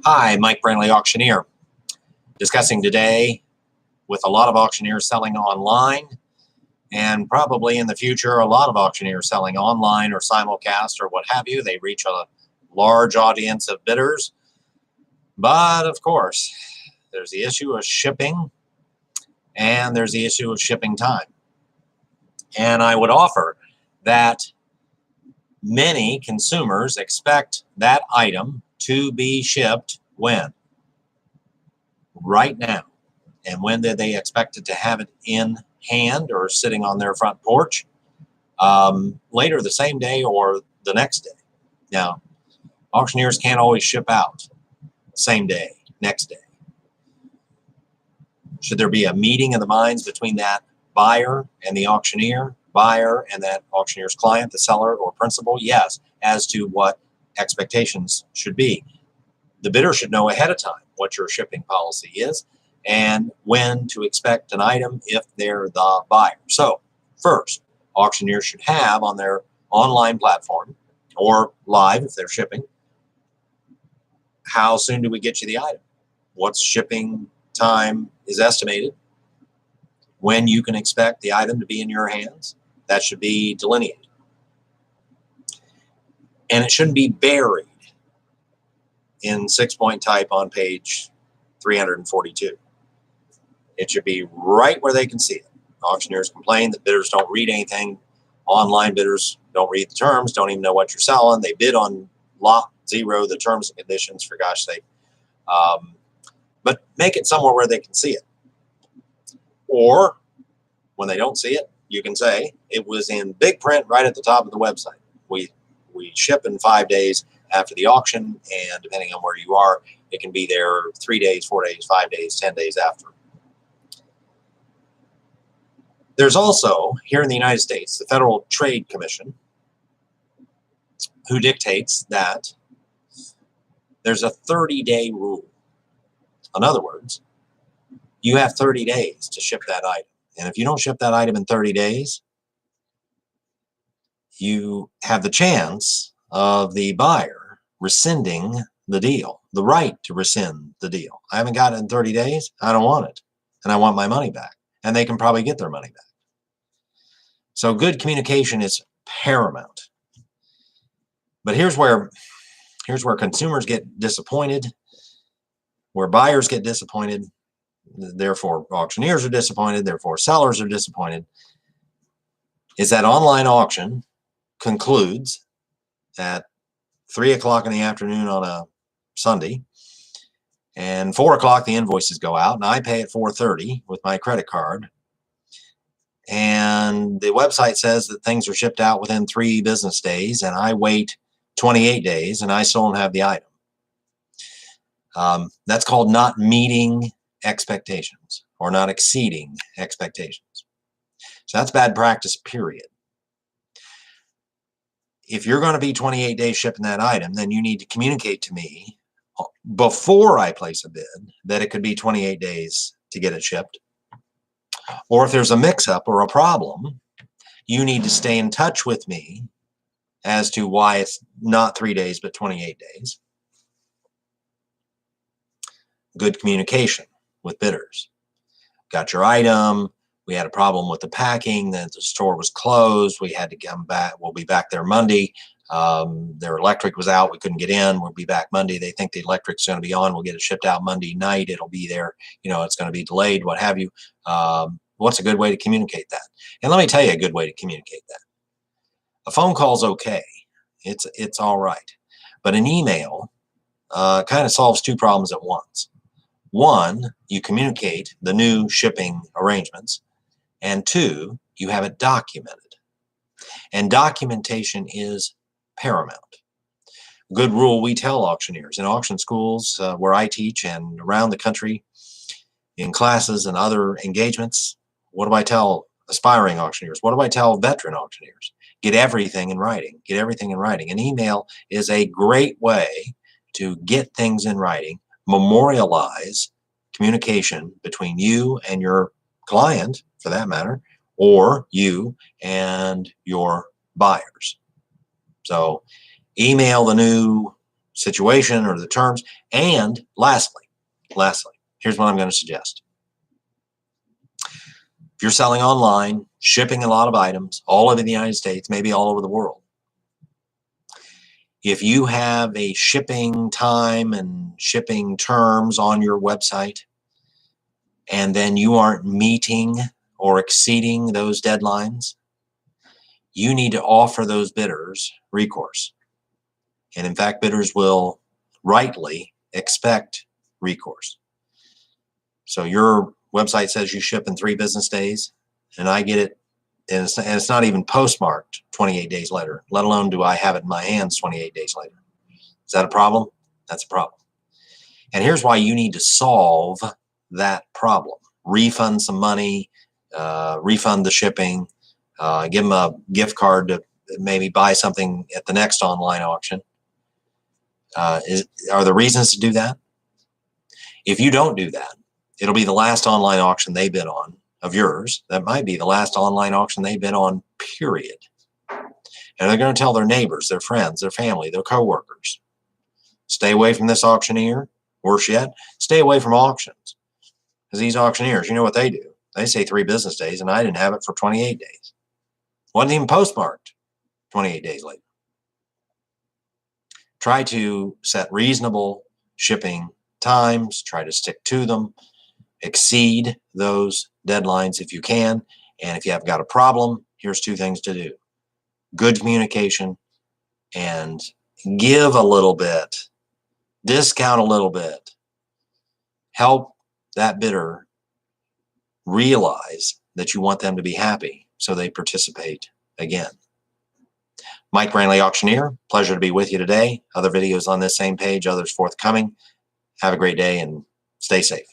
Hi, Mike Brantley, auctioneer, discussing today with a lot of auctioneers selling online, and probably in the future, a lot of auctioneers selling online or simulcast or what have you. They reach a large audience of bidders. But of course, there's the issue of shipping and there's the issue of shipping time. And I would offer that many consumers expect that item to be shipped when? Right now. And when did they expect it to have it in hand or sitting on their front porch? Later the same day or the next day. Now, auctioneers can't always ship out same day, next day. Should there be a meeting of the minds between that buyer and the auctioneer, buyer and that auctioneer's client, the seller or principal? Yes, as to what expectations should be. The bidder should know ahead of time what your shipping policy is and when to expect an item if they're the buyer. So first, auctioneers should have on their online platform or live if they're shipping, how soon do we get you the item? What's shipping time is estimated? When you can expect the item to be in your hands? That should be delineated. And it shouldn't be buried in 6-point type on page 342. It should be right where they can see it. Auctioneers complain that bidders don't read anything. Online bidders don't read the terms, don't even know what you're selling. They bid on lot zero, the terms and conditions, for gosh sake. But make it somewhere where they can see it. Or when they don't see it, you can say it was in big print right at the top of the website. We ship in 5 days after the auction, and depending on where you are, it can be there 3 days, 4 days, 5 days, 10 days after. There's also, here in the United States, the Federal Trade Commission, who dictates that there's a 30-day rule. In other words, you have 30 days to ship that item. And if you don't ship that item in 30 days, you have the chance of the buyer rescinding the deal, the right to rescind the deal. I haven't got it in 30 days. I don't want it. And I want my money back. And they can probably get their money back. So good communication is paramount. But here's where consumers get disappointed, where buyers get disappointed, therefore auctioneers are disappointed, therefore sellers are disappointed, is that online auction concludes at 3 o'clock in the afternoon on a Sunday, and 4 o'clock the invoices go out, and I pay at 4:30 with my credit card, and the website says that things are shipped out within 3 business days, and I wait 28 days, and I still don't have the item. That's called not meeting expectations or not exceeding expectations. So that's bad practice, period. If you're going to be 28 days shipping that item, then you need to communicate to me before I place a bid that it could be 28 days to get it shipped. Or if there's a mix-up or a problem, you need to stay in touch with me as to why it's not 3 days but 28 days. Good communication with bidders. Got your item. We had a problem with the packing. The store was closed. We had to come back. We'll be back there Monday. Their electric was out. We couldn't get in. We'll be back Monday. They think the electric's going to be on. We'll get it shipped out Monday night. It'll be there. It's going to be delayed, what have you. What's a good way to communicate that? And let me tell you a good way to communicate that. A phone call's okay. It's all right. But an email kind of solves 2 problems at once. One, you communicate the new shipping arrangements. And 2, you have it documented. And documentation is paramount. Good rule we tell auctioneers in auction schools where I teach and around the country in classes and other engagements. What do I tell aspiring auctioneers? What do I tell veteran auctioneers? Get everything in writing. Get everything in writing. An email is a great way to get things in writing, memorialize communication between you and your client, for that matter, or you and your buyers. So email the new situation or the terms. And lastly, here's what I'm going to suggest. If you're selling online, shipping a lot of items all over the United States, maybe all over the world, if you have a shipping time and shipping terms on your website, and then you aren't meeting or exceeding those deadlines, you need to offer those bidders recourse. And in fact, bidders will rightly expect recourse. So your website says you ship in 3 business days, and I get it, and it's not even postmarked 28 days later, let alone do I have it in my hands 28 days later. Is that a problem? That's a problem. And here's why you need to solve that problem. Refund some money, refund the shipping, give them a gift card to maybe buy something at the next online auction. Are there reasons to do that? If you don't do that, it'll be the last online auction they bid on of yours. That might be the last online auction they bid on, period. And they're going to tell their neighbors, their friends, their family, their coworkers, stay away from this auctioneer. Worse yet, stay away from auctions. Because these auctioneers, you know what they do? They say 3 business days, and I didn't have it for 28 days. Wasn't even postmarked 28 days later. Try to set reasonable shipping times. Try to stick to them. Exceed those deadlines if you can. And if you have got a problem, here's 2 things to do. Good communication and give a little bit. Discount a little bit. Help that bidder realize that you want them to be happy so they participate again. Mike Brantley, Auctioneer. Pleasure to be with you today. Other videos on this same page, others forthcoming. Have a great day and stay safe.